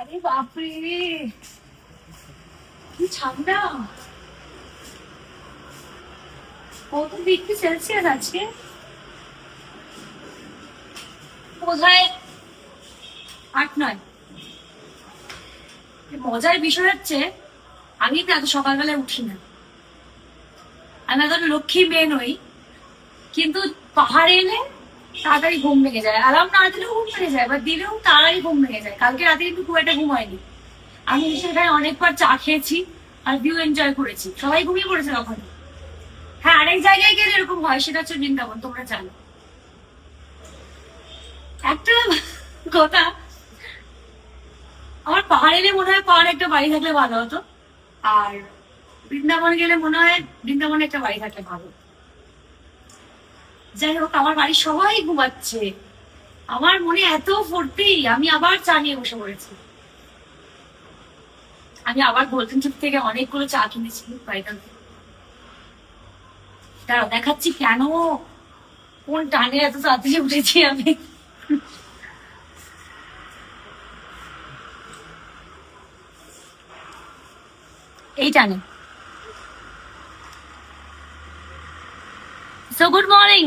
আরে বাপরে, কি ঠান্ডা! কত ডিগ্রি সেলসিয়াস আজকে? বোধহয় 8-9। মজার বিষয় হচ্ছে, আমি তো এত সকালবেলায় উঠি না। আমি এত লক্ষ্মী মেয়ে নই, কিন্তু পাহাড়ে এলে তাড়াতাড়ি ঘুম ভেঙে যায়। অ্যালার্ম না দিলেও ঘুম ভেঙে যায়, বা দিলেও তাড়াতাড়ি ঘুম ভেঙে যায়। কালকে রাতে কিন্তু খুব একটা ঘুম হয়নি। আমি সেখানে অনেকবার চা খেয়েছি আর ভিউ এনজয় করেছি। সবাই ঘুমিয়ে পড়েছে তখন। হ্যাঁ, আরেক জায়গায় গেলে এরকম হয়, সেটা হচ্ছে বৃন্দাবন, তোমরা জানো। একটা কথা, আমার পাহাড় এলে মনে হয় পাহাড়ে একটা বাড়ি থাকলে ভালো হতো, আর বৃন্দাবন গেলে মনে হয় বৃন্দাবনে একটা বাড়ি থাকলে ভালো। যাই হোক, আমার বাড়ির সবাই ঘুমাচ্ছে, আমার মনে এত ফুর্তি, আমি আবার চা নিয়ে বসে পড়েছি। আমি আবার গোল্ডেন চিপ থেকে অনেকগুলো চা কিনেছি বাড়িতে। দাঁড়াও, দেখাচ্ছি কেন কোন টানে এত তাড়াতাড়ি উঠেছি আমি। এই টানে। So good morning.